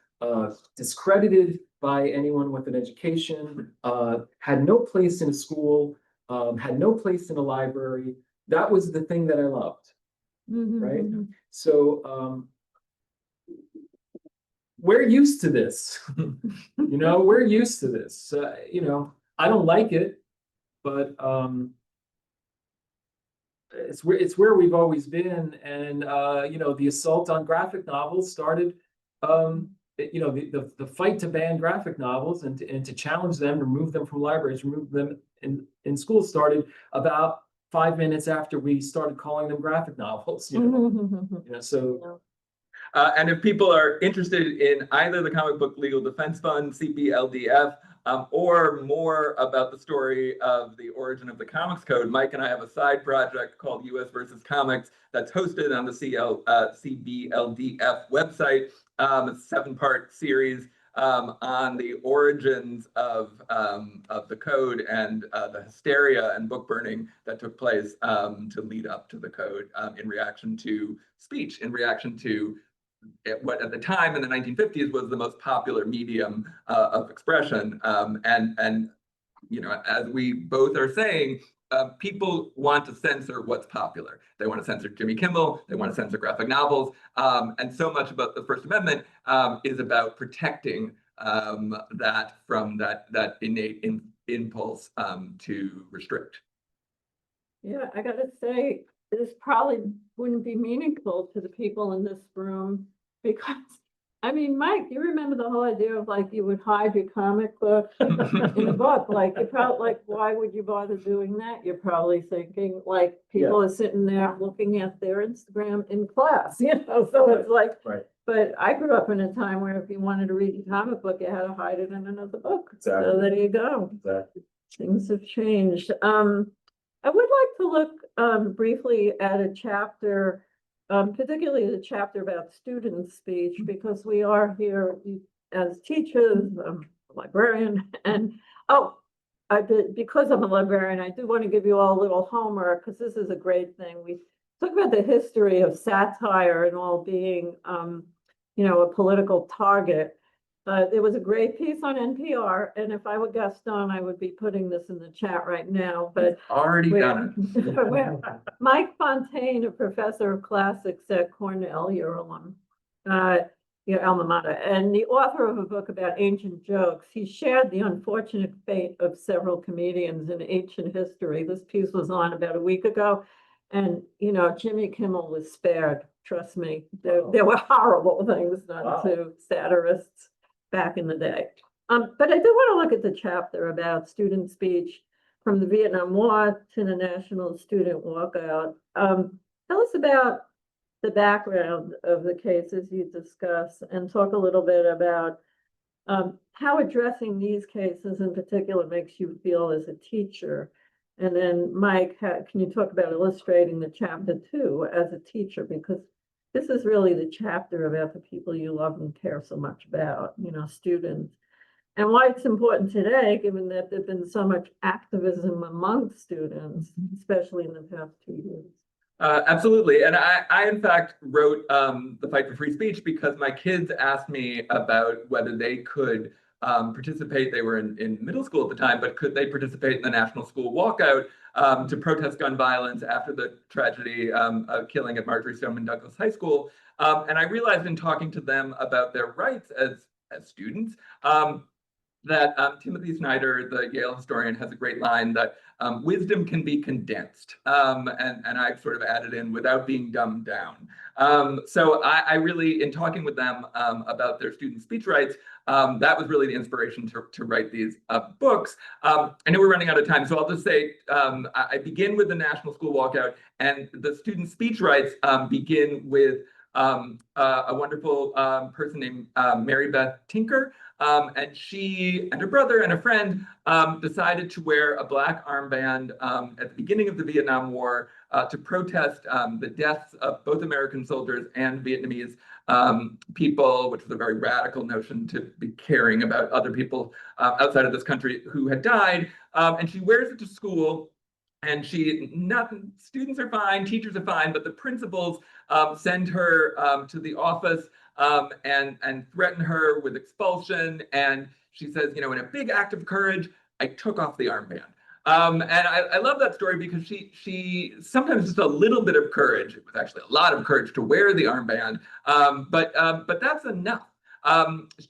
discredited by anyone with an education, had no place in a school, had no place in a library. That was the thing that I loved, right? So we're used to this. We're used to this. I don't like it, but it's where we've always been. And the assault on graphic novels started, the fight to ban graphic novels and to challenge them, remove them from libraries, remove them in schools started about 5 minutes after we started calling them graphic novels. So. And if people are interested in either the Comic Book Legal Defense Fund, CPLDF, or more about the story of the origin of the Comics Code, Mike and I have a side project called US versus Comics that's hosted on the CBLDF website. It's a 7-part series on the origins of the code and the hysteria and book burning that took place to lead up to the code in reaction to speech, in reaction to what at the time in the 1950s was the most popular medium of expression. And as we both are saying, people want to censor what's popular. They want to censor Jimmy Kimmel. They want to censor graphic novels. And so much about the First Amendment is about protecting that from that innate impulse to restrict. Yeah, I gotta say, this probably wouldn't be meaningful to the people in this room because, I mean, Mike, you remember the whole idea of like you would hide your comic book in a book, like you probably like, why would you bother doing that? You're probably thinking like people are sitting there looking at their Instagram in class, so it's like, but I grew up in a time where if you wanted to read your comic book, you had to hide it in another book. Exactly. So there you go. Exactly. Things have changed. I would like to look briefly at a chapter, particularly the chapter about student speech, because we are here as teachers, a librarian, and because I'm a librarian, I do want to give you all a little homework because this is a great thing. We talk about the history of satire and all being, a political target. There was a great piece on NPR, and if I were Gaston, I would be putting this in the chat right now, but Already done it. Mike Fontaine, a professor of classics at Cornell, your alum, your alma mater, and the author of a book about ancient jokes, he shared the unfortunate fate of several comedians in ancient history. This piece was on about a week ago, and Jimmy Kimmel was spared. Trust me, there were horrible things done to satirists back in the day. But I do want to look at the chapter about student speech from the Vietnam War to the National Student Walkout. Tell us about the background of the cases you discuss and talk a little bit about how addressing these cases in particular makes you feel as a teacher. And then Mike, can you talk about illustrating the chapter 2 as a teacher? Because this is really the chapter about the people you love and care so much about, students. And why it's important today, given that there's been so much activism among students, especially in the past 2 years. Absolutely. And I in fact, wrote The Fight for Free Speech because my kids asked me about whether they could participate. They were in middle school at the time, but could they participate in the National School Walkout to protest gun violence after the tragedy of killing at Marjorie Stoneman Douglas High School? And I realized in talking to them about their rights as students, that Timothy Snyder, the Yale historian, has a great line that wisdom can be condensed. And I've sort of added in without being dumbed down. So I really, in talking with them about their student speech rights, that was really the inspiration to write these books. I know we're running out of time, so I'll just say I begin with the National School Walkout, and the student speech rights begin with a wonderful person named Mary Beth Tinker. And she and her brother and a friend decided to wear a black armband at the beginning of the Vietnam War to protest the deaths of both American soldiers and Vietnamese people, which was a very radical notion to be caring about other people outside of this country who had died. And she wears it to school. And students are fine, teachers are fine, but the principals send her to the office and threaten her with expulsion. And she says, in a big act of courage, I took off the armband. And I love that story because she sometimes just a little bit of courage. It was actually a lot of courage to wear the armband, but that's enough.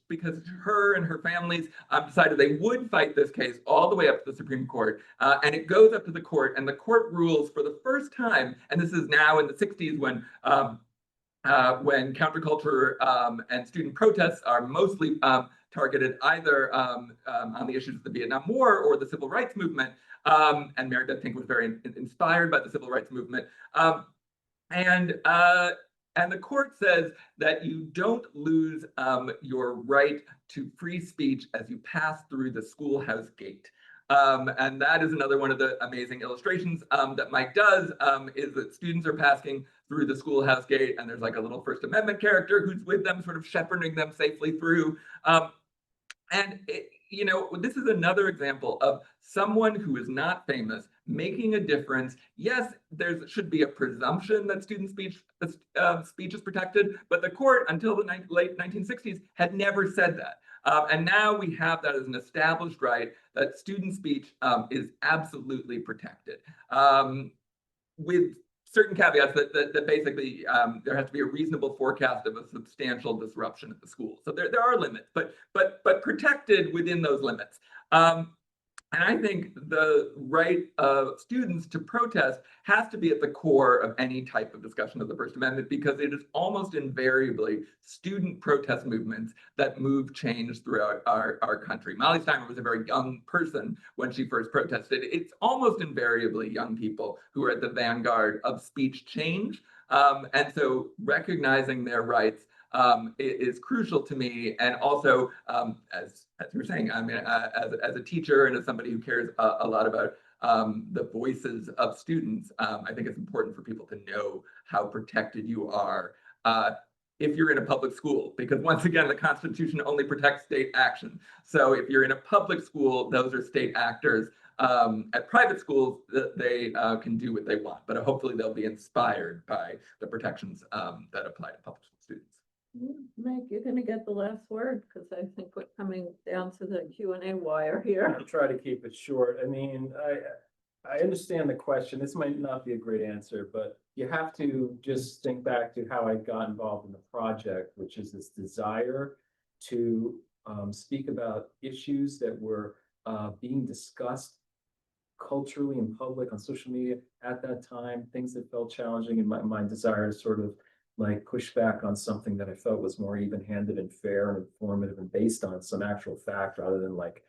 Because her and her families decided they would fight this case all the way up to the Supreme Court. And it goes up to the court, and the court rules for the first time, and this is now in the 60s when counterculture and student protests are mostly targeted either on the issues of the Vietnam War or the Civil Rights Movement. And Mary Beth Pink was very inspired by the Civil Rights Movement. And the court says that you don't lose your right to free speech as you pass through the schoolhouse gate. And that is another one of the amazing illustrations that Mike does, is that students are passing through the schoolhouse gate, and there's like a little First Amendment character who's with them, sort of shepherding them safely through. This is another example of someone who is not famous making a difference. Yes, there should be a presumption that student speech is protected, but the court, until the late 1960s, had never said that. And now we have that as an established right, that student speech is absolutely protected, with certain caveats that basically there has to be a reasonable forecast of a substantial disruption at the school. So there are limits, but protected within those limits. And I think the right of students to protest has to be at the core of any type of discussion of the First Amendment, because it is almost invariably student protest movements that move change throughout our country. Molly Steiner was a very young person when she first protested. It's almost invariably young people who are at the vanguard of speech change. And so recognizing their rights is crucial to me. And also, as you were saying, I mean, as a teacher and as somebody who cares a lot about the voices of students, I think it's important for people to know how protected you are if you're in a public school, because once again, the Constitution only protects state action. So if you're in a public school, those are state actors. At private schools, they can do what they want, but hopefully they'll be inspired by the protections that apply to public school students. Mike, you're going to get the last word, because I think we're coming down to the Q&A wire here. I'll try to keep it short. I mean, I understand the question. This might not be a great answer, but you have to just think back to how I got involved in the project, which is this desire to speak about issues that were being discussed culturally in public on social media at that time, things that felt challenging, and my desire to sort of like push back on something that I felt was more even-handed and fair and informative and based on some actual fact rather than like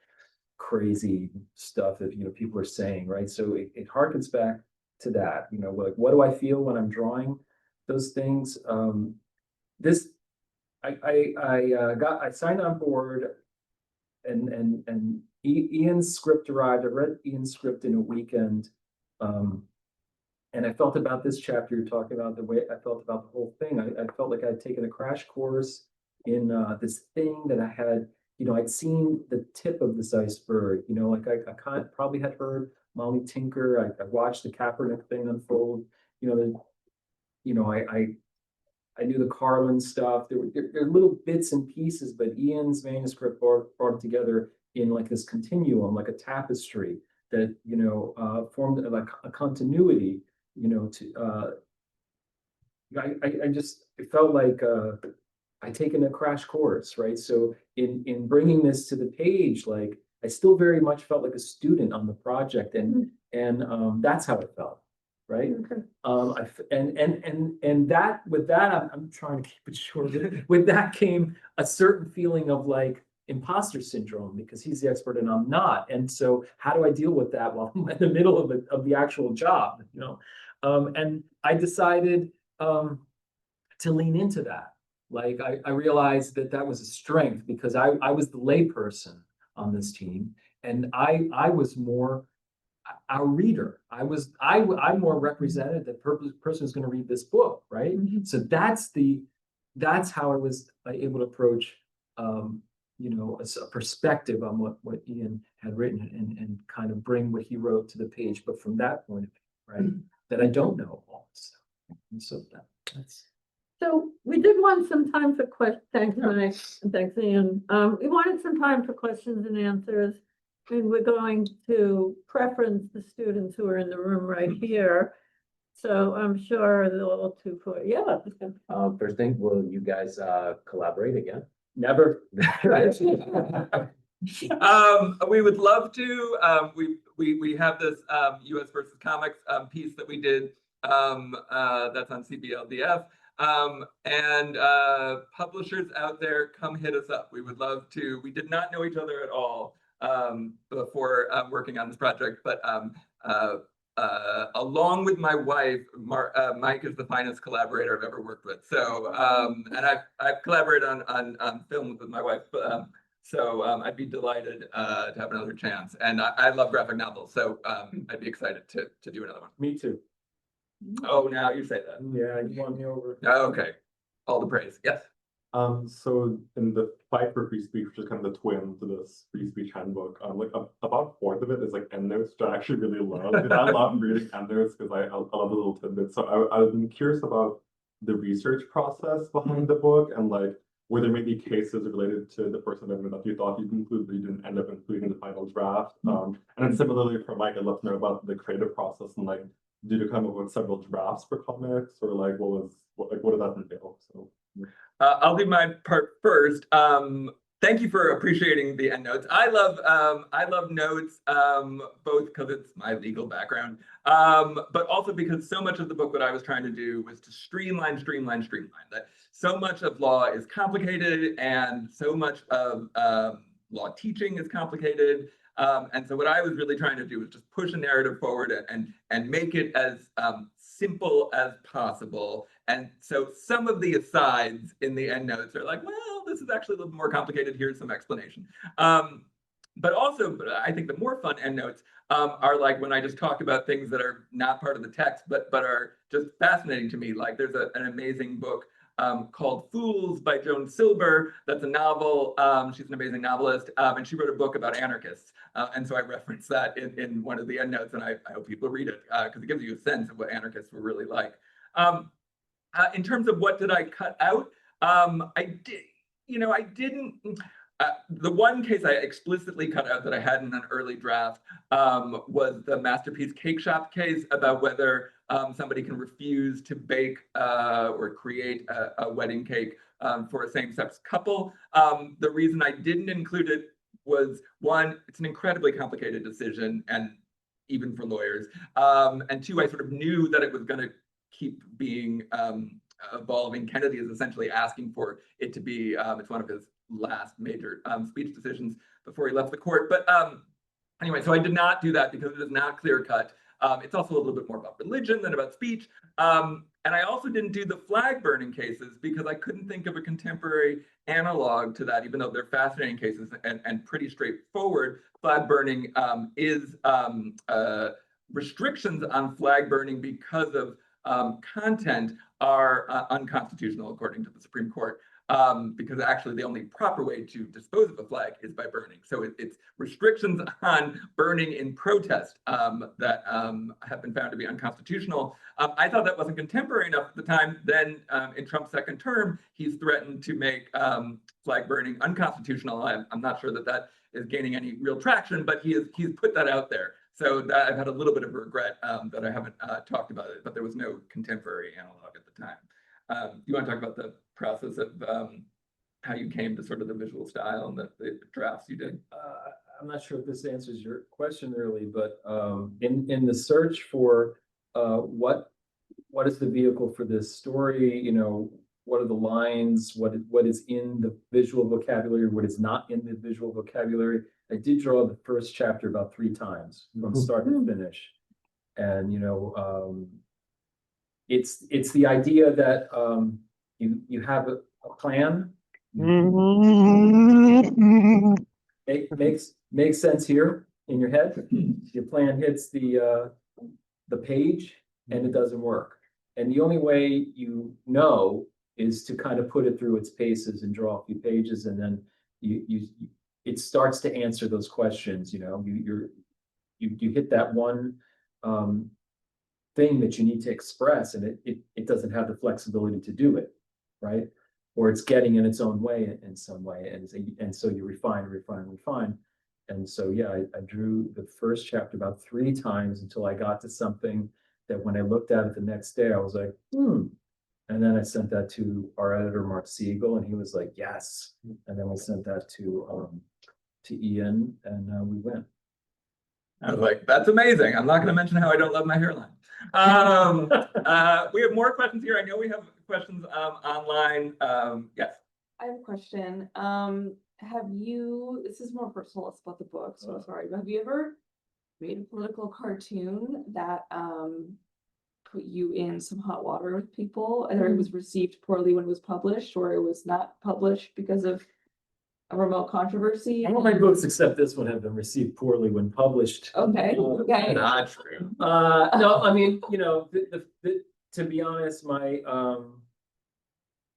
crazy stuff that people are saying, right? So it harkens back to that, like what do I feel when I'm drawing those things? I signed on board, and Ian's script arrived. I read Ian's script in a weekend. And I felt about this chapter you're talking about, the way I felt about the whole thing. I felt like I'd taken a crash course in this thing that I had, I'd seen the tip of this iceberg, like I probably had heard Molly Tinker. I watched the Kaepernick thing unfold. I knew the Carlin stuff. There were little bits and pieces, but Ian's manuscript brought it together in like this continuum, like a tapestry that, formed like a continuity. It felt like I'd taken a crash course, right? So in bringing this to the page, like I still very much felt like a student on the project, and that's how it felt, right? Okay. And that with that, I'm trying to keep it short. With that came a certain feeling of like imposter syndrome, because he's the expert and I'm not. And so how do I deal with that while I'm in the middle of the actual job, and I decided to lean into that. Like I realized that was a strength, because I was the layperson on this team, and I was more our reader. I more represented the person who's going to read this book, right? Mhm. So that's how I was able to approach, a perspective on what Ian had written and kind of bring what he wrote to the page, but from that point of view, right? That I don't know all this stuff. And so that's. So we did want some time for questions. Thanks, Mike, and thanks, Ian. We wanted some time for questions and answers. And we're going to preference the students who are in the room right here. So I'm sure they'll all First thing, will you guys collaborate again? Never. We would love to. We have this US versus Comics piece that we did that's on CBLDF. And publishers out there, come hit us up. We would love to. We did not know each other at all before working on this project, but along with my wife, Mike is the finest collaborator I've ever worked with. So, and I've collaborated on films with my wife, so I'd be delighted to have another chance. And I love graphic novels, so I'd be excited to do another one. Me too. Oh, now you say that. Yeah, you won me over. Okay, all the praise. Yes. So in the Fight for Free Speech, which is kind of the twin to this Free Speech Handbook, like about a fourth of it is like endnotes, which I actually really love. And I love reading endnotes because I love the little tidbits. So I've been curious about the research process behind the book, and like were there maybe cases related to the First Amendment that you thought you'd include but you didn't end up including in the final draft. And then similarly for Mike, I'd love to know about the creative process, and like did you come up with several drafts for comics, or like what did that entail? So. I'll do my part first. Thank you for appreciating the endnotes. I love notes, both because it's my legal background, but also because so much of the book, what I was trying to do was to streamline. That so much of law is complicated, and so much of law teaching is complicated. And so what I was really trying to do was just push a narrative forward and make it as simple as possible. And so some of the asides in the endnotes are like, well, this is actually a little more complicated. Here's some explanation. But also, I think the more fun endnotes are like when I just talk about things that are not part of the text, but are just fascinating to me. Like there's an amazing book called Fools by Joan Silber. That's a novel. She's an amazing novelist, and she wrote a book about anarchists. And so I referenced that in one of the endnotes, and I hope people read it because it gives you a sense of what anarchists were really like. In terms of what did I cut out, I didn't. The one case I explicitly cut out that I had in an early draft was the Masterpiece Cake Shop case about whether somebody can refuse to bake or create a wedding cake for a same-sex couple. The reason I didn't include it was, one, it's an incredibly complicated decision, and even for lawyers. And two, I sort of knew that it was going to keep being evolving. Kennedy is essentially asking for it to be, it's one of his last major speech decisions before he left the court. But anyway, so I did not do that because it is not clear cut. It's also a little bit more about religion than about speech. And I also didn't do the flag burning cases because I couldn't think of a contemporary analog to that, even though they're fascinating cases and pretty straightforward. Flag burning is restrictions on flag burning because of content are unconstitutional according to the Supreme Court. Because actually the only proper way to dispose of a flag is by burning. So it's restrictions on burning in protest that have been found to be unconstitutional. I thought that wasn't contemporary enough at the time. Then in Trump's second term, he's threatened to make flag burning unconstitutional. I'm not sure that is gaining any real traction, but he's put that out there. So I've had a little bit of regret that I haven't talked about it, but there was no contemporary analog at the time. You want to talk about the process of how you came to sort of the visual style and the drafts you did? I'm not sure if this answers your question really, but in the search for what is the vehicle for this story, what are the lines, what is in the visual vocabulary, what is not in the visual vocabulary. I did draw the first chapter about 3 times from start to finish. And it's the idea that you have a plan. Makes sense here, in your head. Your plan hits the page and it doesn't work. And the only way you know is to kind of put it through its paces and draw a few pages, and then it starts to answer those questions. You hit that one thing that you need to express, and it doesn't have the flexibility to do it, right? Or it's getting in its own way in some way, and so you refine. And so yeah, I drew the first chapter about 3 times until I got to something that when I looked at it the next day, I was like, And then I sent that to our editor, Mark Siegel, and he was like, yes. And then we sent that to Ian, and we went. I was like, that's amazing. I'm not going to mention how I don't love my hairline. We have more questions here. I know we have questions online. Yes. I have a question. This is more personal, it's about the book, so I'm sorry, but have you ever made a political cartoon that put you in some hot water with people, and it was received poorly when it was published, or it was not published because of a remote controversy? All my books except this one have been received poorly when published. Okay, okay. Not true. No, I mean, to be honest,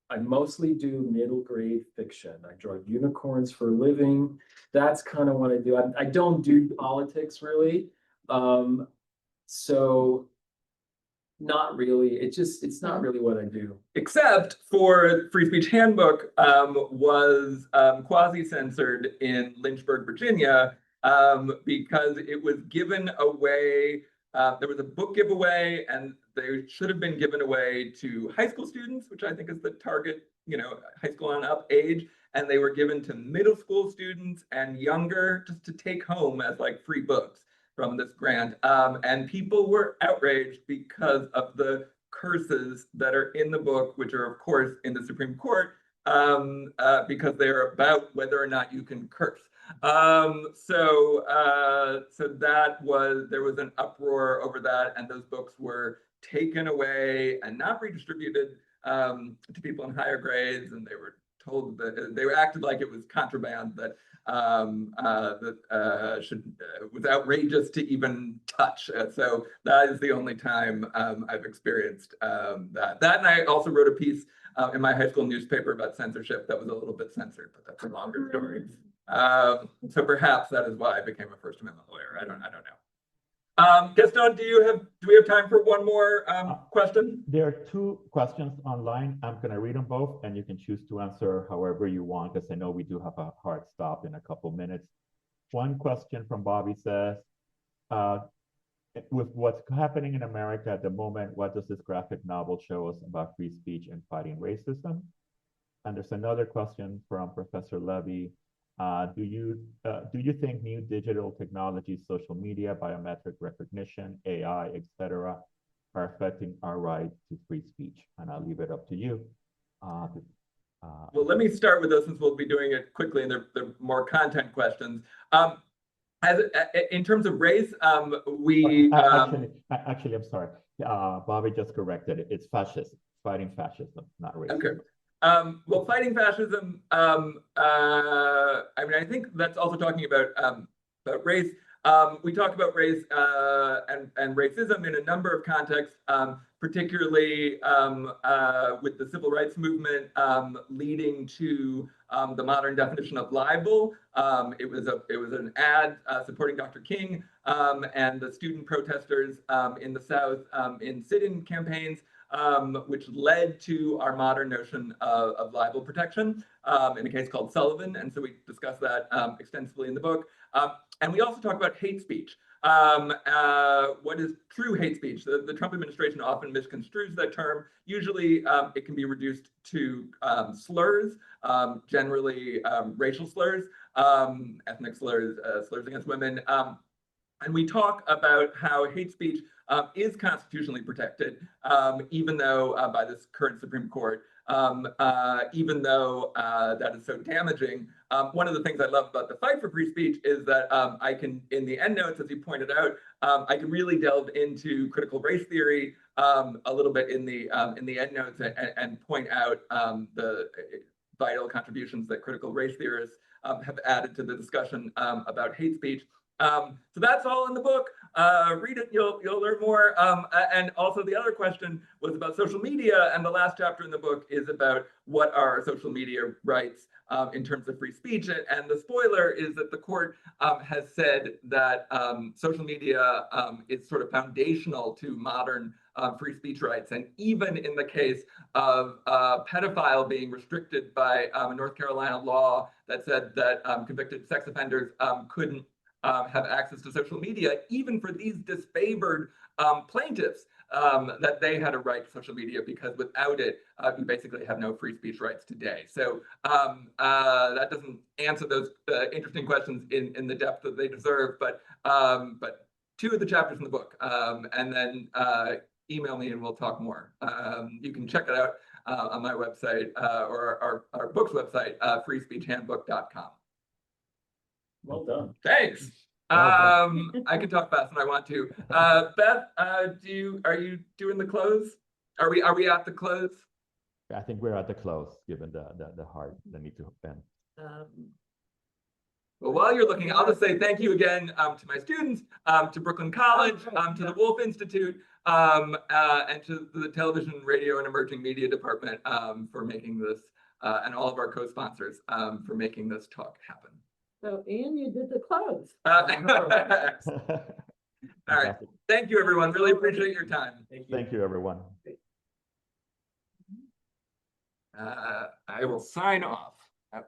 I mostly do middle grade fiction. I draw unicorns for a living. That's kind of what I do. I don't do politics really. So not really. It's not really what I do. Except for Free Speech Handbook was quasi-censored in Lynchburg, Virginia, because it was given away. There was a book giveaway, and they should have been given away to high school students, which I think is the target, high school on up age. And they were given to middle school students and younger, just to take home as like free books from this grant. And people were outraged because of the curses that are in the book, which are of course in the Supreme Court, because they're about whether or not you can curse. So there was an uproar over that, and those books were taken away and not redistributed to people in higher grades, and they were told that they were acted like it was contraband that was outrageous to even touch. So that is the only time I've experienced that. And I also wrote a piece in my high school newspaper about censorship that was a little bit censored, but that's a longer story. So perhaps that is why I became a First Amendment lawyer. I don't know. Gaston, do we have time for one more question? There are 2 questions online. I'm going to read them both, and you can choose to answer however you want, because I know we do have a hard stop in a couple minutes. One question from Bobby says, with what's happening in America at the moment, what does this graphic novel show us about free speech and fighting racism? And there's another question from Professor Levy. Do you think new digital technologies, social media, biometric recognition, AI, etc., are affecting our right to free speech? And I'll leave it up to you. Well, let me start with those, since we'll be doing it quickly, and they're more content questions. In terms of race, actually, I'm sorry. Bobby just corrected it. It's fascism, fighting fascism, not racism. Okay. Well, fighting fascism, I think that's also talking about race. We talk about race and racism in a number of contexts, particularly with the civil rights movement leading to the modern definition of libel. It was an ad supporting Dr. King and the student protesters in the South in sit-in campaigns, which led to our modern notion of libel protection in a case called Sullivan. And so we discuss that extensively in the book. And we also talk about hate speech. What is true hate speech? The Trump administration often misconstrues that term. Usually it can be reduced to slurs, generally racial slurs, ethnic slurs, slurs against women. And we talk about how hate speech is constitutionally protected, even though by this current Supreme Court, even though that is so damaging. One of the things I love about the fight for free speech is that I can, in the endnotes, as you pointed out, I can really delve into critical race theory a little bit in the endnotes and point out the vital contributions that critical race theorists have added to the discussion about hate speech. So that's all in the book. Read it, you'll learn more. And also the other question was about social media, and the last chapter in the book is about what are social media rights in terms of free speech. And the spoiler is that the court has said that social media is sort of foundational to modern free speech rights. And even in the case of a pedophile being restricted by a North Carolina law that said that convicted sex offenders couldn't have access to social media, even for these disfavored plaintiffs, that they had a right to social media, because without it, you basically have no free speech rights today. So that doesn't answer those interesting questions in the depth that they deserve, but two of the chapters in the book, and then email me and we'll talk more. You can check it out on my website or our book's website, freespeechhandbook.com. Well done. Thanks. Well I can talk fast when I want to. Beth, are you doing the close? Are we at the close? I think we're at the close, given the need to end. Well, while you're looking, I'll just say thank you again to my students, to Brooklyn College, to the Wolf Institute, and to the Television, Radio, and Emerging Media Department for making this, and all of our co-sponsors for making this talk happen. So Ian, you did the close. All right. Thank you, everyone. Really appreciate your time. Thank you, everyone. I will sign off. Okay.